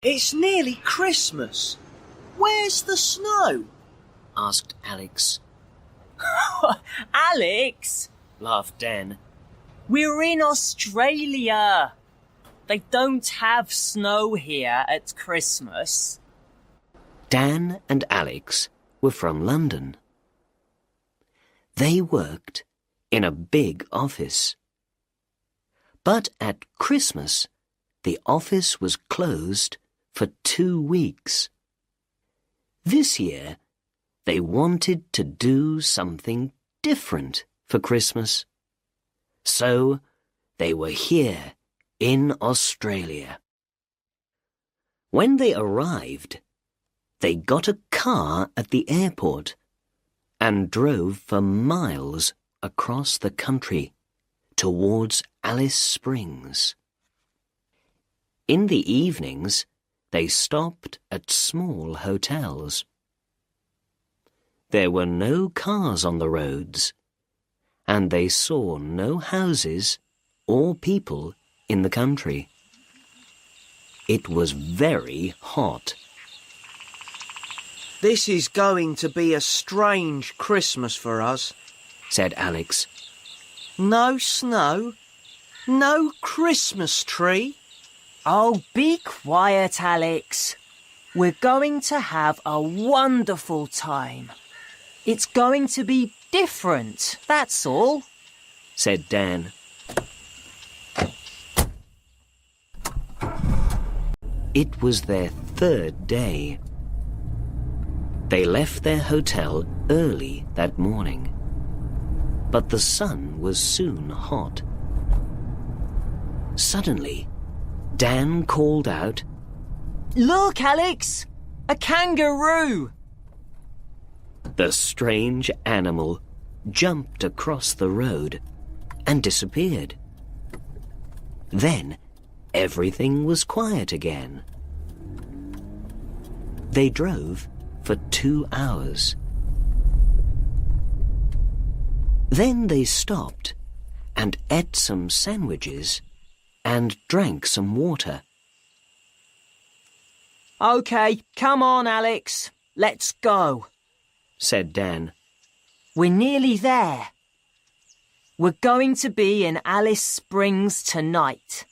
It's nearly Christmas. Where's the snow? Asked Alex. Alex, Laughed Dan. we're in Australia. They don't have snow here at Christmas. Dan and Alex were from London. They worked in a big office. But at Christmas, the office was closed for 2 weeks. This year, they wanted to do something different for Christmas. So they were here in Australia. When they arrived, they got a car at the airport and drove for miles across the country towards Alice Springs. In the evenings, they stopped at small hotels. There were no cars on the roads, and they saw no houses or people in the country. It was very hot. This is going to be a strange Christmas for us, said Alex. No snow, no Christmas tree. Oh, be quiet, Alex. We're going to have a wonderful time. It's going to be different, that's all, said Dan. It was their 3rd day. They left their hotel early that morning, but the sun was soon hot. Suddenly, Dan called out, Look, Alex! A kangaroo! The strange animal jumped across the road and disappeared. Then everything was quiet again. They drove for 2 hours. Then they stopped and ate some sandwiches and drank some water. OK, come on, Alex. Let's go, said Dan. We're nearly there. We're going to be in Alice Springs tonight.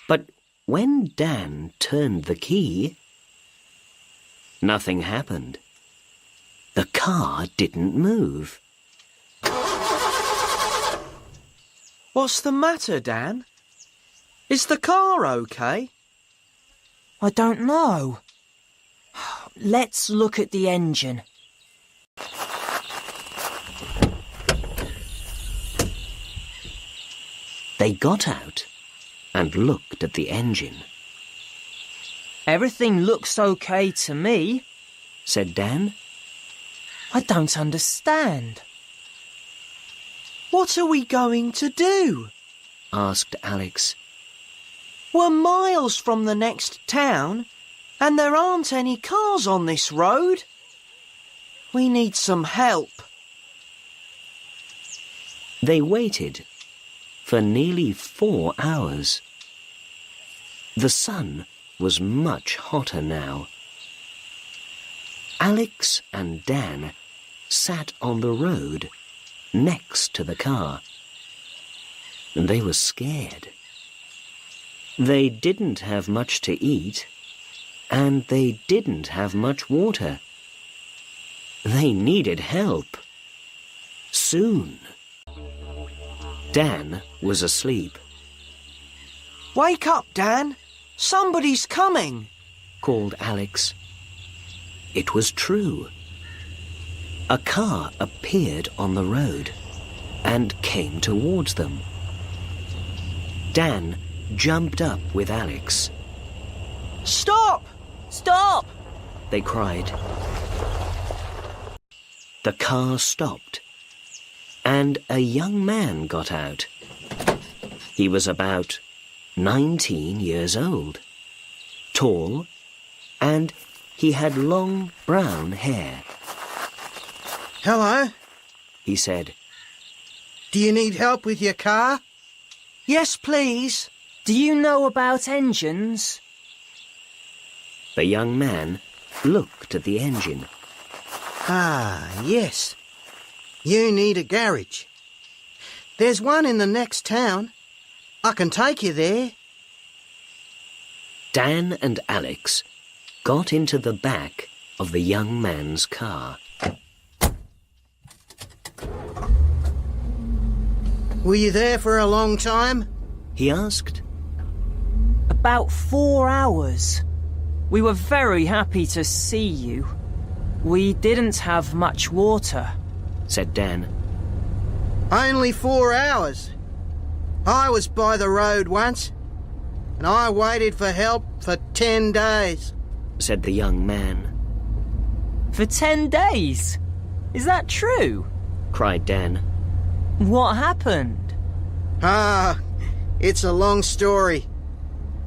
But when Dan turned the key, nothing happened. The car didn't move. What's the matter, Dan? Is the car okay? I don't know. Let's look at the engine. They got out and looked at the engine. Everything looks okay to me, said Dan. I don't understand. What are we going to do? Asked Alex. We're miles from the next town, and there aren't any cars on this road. We need some help. They waited for nearly 4 hours. The sun was much hotter now. Alex and Dan sat on the road next to the car. They were scared. They didn't have much to eat, and they didn't have much water. They needed help. Soon. Dan was asleep. Wake up, Dan. Somebody's coming, called Alex. It was true. A car appeared on the road and came towards them. Dan jumped up with Alex. Stop! Stop! They cried. The car stopped, and a young man got out. He was about 19 years old, tall, and he had long brown hair. Hello, He said. do you need help with your car? Yes, please. Do you know about engines? The young man looked at the engine. Ah, yes. You need a garage. There's one in the next town. I can take you there. Dan and Alex got into the back of the young man's car. Were you there for a long time? He asked. About 4 hours. We were very happy to see you. We didn't have much water, said Dan. Only 4 hours. I was by the road once, and I waited for help for 10 days, said the young man. For 10 days? Is that true? Cried Dan. What happened? Ah, it's a long story,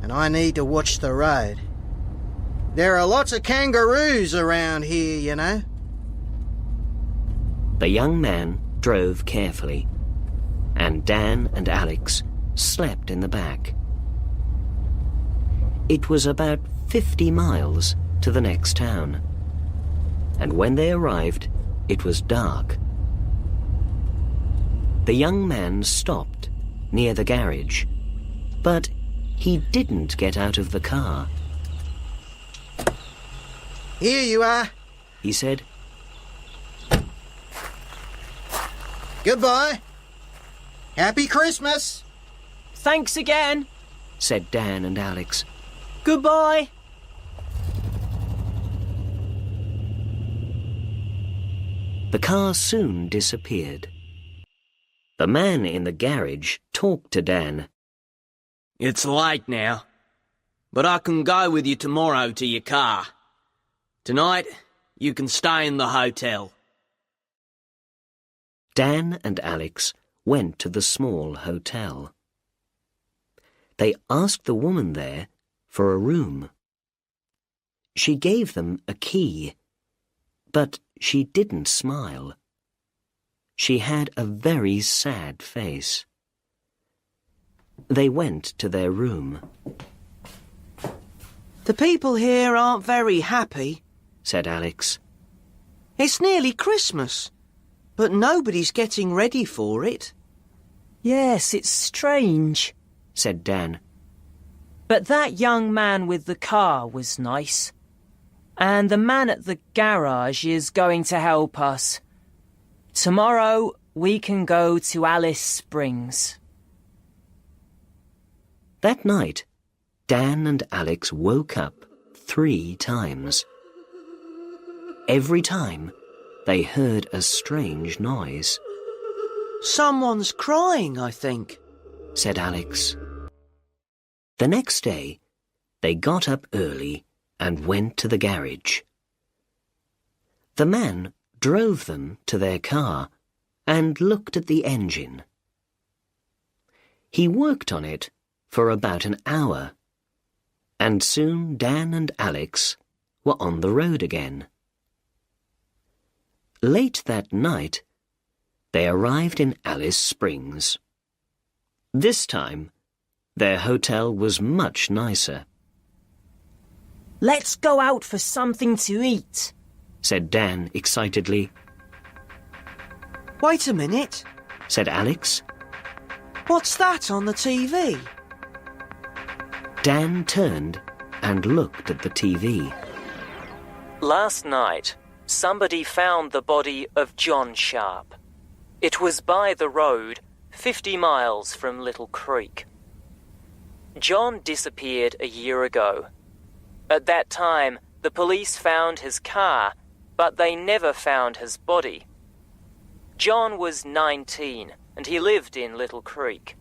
and I need to watch the road. There are lots of kangaroos around here, you know. The young man drove carefully, and Dan and Alex slept in the back. It was about 50 miles to the next town, and when they arrived, it was dark. The young man stopped near the garage, but he didn't get out of the car. Here you are. He said. Goodbye. Happy Christmas. Thanks again, said Dan and Alex. Goodbye. The car soon disappeared. The man in the garage talked to Dan. It's late now, but I can go with you tomorrow to your car. Tonight, you can stay in the hotel. Dan and Alex went to the small hotel. They asked the woman there for a room. She gave them a key, but she didn't smile. She had a very sad face. They went to their room. The people here aren't very happy, said Alex. It's nearly Christmas, but nobody's getting ready for it. Yes, it's strange, said Dan. But that young man with the car was nice. And the man at the garage is going to help us. Tomorrow we can go to Alice Springs. That night, Dan and Alex woke up 3 times. Every time, they heard a strange noise. Someone's crying, I think, said Alex. The next day, they got up early and went to the garage. The man drove them to their car and looked at the engine. He worked on it for about an hour, and soon Dan and Alex were on the road again. Late that night, they arrived in Alice Springs. This time, their hotel was much nicer. Let's go out for something to eat, said Dan excitedly. Wait a minute, said Alex. What's that on the TV? Dan turned and looked at the TV. Last night, somebody found the body of John Sharp. It was by the road, 50 miles from Little Creek. John disappeared a year ago. At that time, the police found his car, but they never found his body. John was 19, and he lived in Little Creek.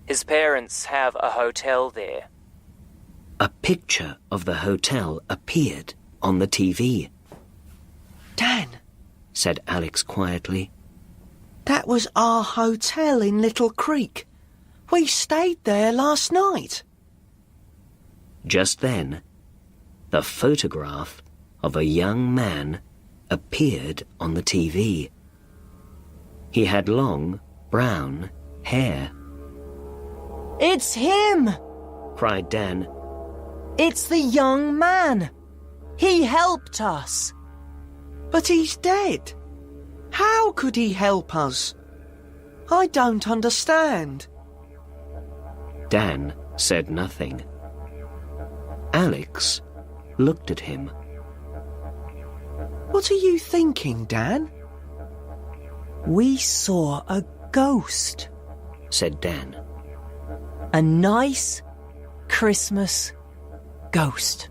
His parents have a hotel there. A picture of the hotel appeared on the TV. Dan, said Alex quietly. That was our hotel in Little Creek. We stayed there last night. Just then, the photograph of a young man appeared on the TV. He had long, brown hair. It's him! cried Dan. It's the young man. He helped us. But he's dead. How could he help us? I don't understand. Dan said nothing. Alex looked at him. What are you thinking, Dan? We saw a ghost, said Dan. a nice Christmas ghost.